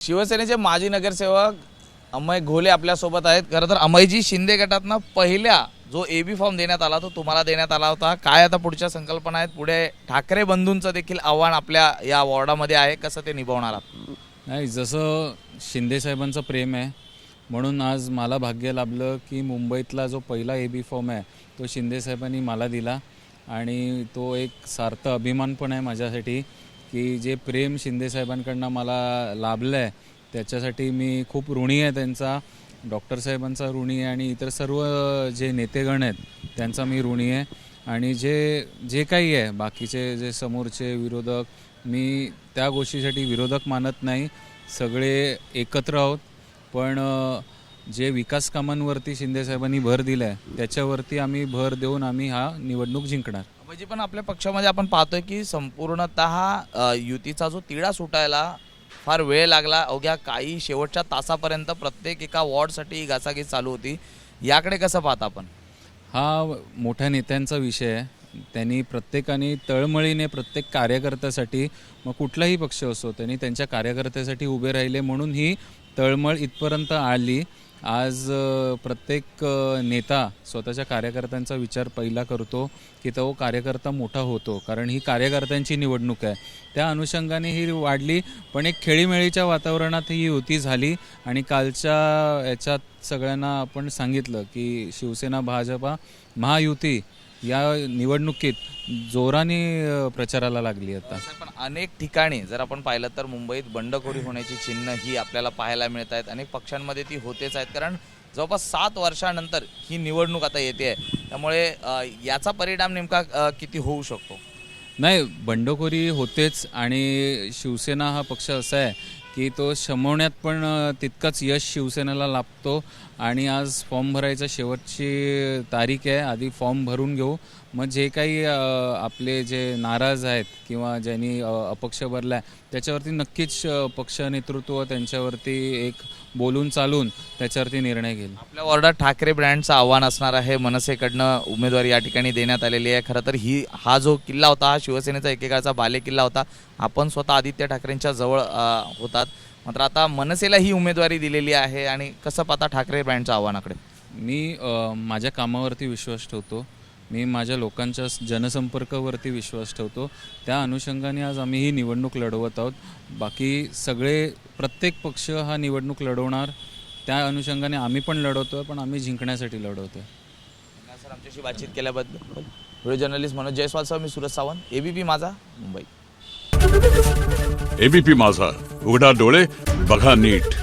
शिवसेनेचे माजी नगरसेवक अमय घोले आपल्यासोबत आहेत। खरं तर अमयजी शिंदे गटातनं पहिला जो एबी फॉर्म देण्यात आला तो तुम्हाला देण्यात आला होता। काय आता पुढच्या संकल्पना आहेत? पुढे ठाकरे बंधूंचं देखील आव्हान आपल्या या वॉर्डामध्ये आहे, कसं ते निभावणार आहात? नाही, जसं शिंदे साहेबांचं प्रेम आहे म्हणून आज मला भाग्य लाभलं की मुंबईतला जो पहिला एबी फॉर्म आहे तो शिंदे साहेबांनी मला दिला आणि तो एक सार्थ अभिमान पण आहे माझ्यासाठी की जे प्रेम शिंदे साहेबांकडनं मला लाभलं आहे त्याच्यासाठी मी खूप ऋणी आहे त्यांचा, डॉक्टर साहेबांचा ऋणी आहे आणि इतर सर्व जे नेतेगण आहेत त्यांचा मी ऋणी आहे। आणि जे काही आहे बाकीचे जे समोरचे विरोधक, मी त्या गोष्टीसाठी विरोधक मानत नाही, सगळे एकत्र आहोत। पण जे विकास कामांवरती शिंदे साहेबांनी भर दिला आहे त्याच्यावरती आम्ही भर देऊन आम्ही हा निवडणूक जिंकणार। म्हणजे पण आपल्या पक्षामध्ये आपण पाहतोय की संपूर्णतः युतीचा जो तिढा सुटायला फार वेळ लागला, अवघ्या काही शेवटच्या तासापर्यंत प्रत्येक एका वॉर्डसाठी घासाघीस चालू होती। याकडे कसं पाहता आपण? हा मोठ्या नेत्यांचा विषय आहे, त्यांनी प्रत्येकाने तळमळीने प्रत्येक कार्यकर्त्यासाठी, मग कुठलाही पक्ष असो, त्यांनी त्यांच्या कार्यकर्त्यासाठी उभे राहिले म्हणून ही तळमळ इथपर्यंत आली। आज प्रत्येक नेता स्वतःच्या कार्यकर्त्यांचा विचार पहिला करतो की तो कार्यकर्ता मोठा होतो, कारण ही कार्यकर्त्यांची निवडणूक आहे। त्या अनुषंगाने ही वाढली, पण एक खेळीमेळीच्या वातावरणात ही युती झाली आणि कालच्या याच्यात सगळ्यांना आपण सांगितलं की शिवसेना भाजपा महायुती या निवडणुकीत जोराने प्रचाराला लागली आता। पण अनेक ठिकाणी जर आपण पाहिलं तर मुंबईत बंडखोरी होण्याची चिन्ह ही आपल्याला पाहायला मिळत आहेत। अनेक पक्षांमध्ये ती होतेच आहेत, कारण जवळपास 7 वर्षानंतर ही निवडणूक आता येते आहे, त्यामुळे याचा परिणाम नेमका किती होऊ शकतो? नाही, बंडखोरी होतेच आणि शिवसेना हा पक्ष असा आहे की तो शमवण्यात पण तितकंच यश शिवसेनेला लाभतो। आणि आज फॉर्म भरायचा शेवटची तारीख आहे, आधी फॉर्म भरून घेऊ, मग जे काही आपले जे नाराज आहेत किंवा ज्यांनी अपक्ष भरला आहे त्याच्यावरती नक्कीच पक्ष नेतृत्व त्यांच्यावरती एक बोलून चालून त्याच्यावरती निर्णय घेईल। आपल्या वॉर्डात ठाकरे ब्रँडचं आव्हान असणार आहे, मनसेकडनं उमेदवारी या ठिकाणी देण्यात आलेली आहे। खरं तर हा जो किल्ला होता हा शिवसेनेचा एकेकाळचा बालेकिल्ला होता। आपण स्वतः आदित्य ठाकरेंच्या जवळ होतात, मात्र आता मनसेला ही उमेदवारी दिलेली आहे आणि कसं पाहता ठाकरे ब्रँडच्या आव्हानाकडे? मी माझ्या कामावरती विश्वास ठेवतो, मी माझ्या लोकांच्या जनसंपर्कावरती विश्वास ठेवतो, त्या अनुषंगाने आज आम्ही ही निवडणूक लढवत आहोत। बाकी सगळे प्रत्येक पक्ष हा निवडणूक लढवणार, त्या अनुषंगाने आम्ही पण लढवतो, पण आम्ही जिंकण्यासाठी लढवतो आहे। सर, आमच्याशी बातचीत केल्याबद्दल व्हिडिओ जर्नलिस्ट मनोज जयस्वालसह मी सूरज सावंत, एबीपी माझा, मुंबई। एबीपी माझा, उघडा डोळे बघा नीट।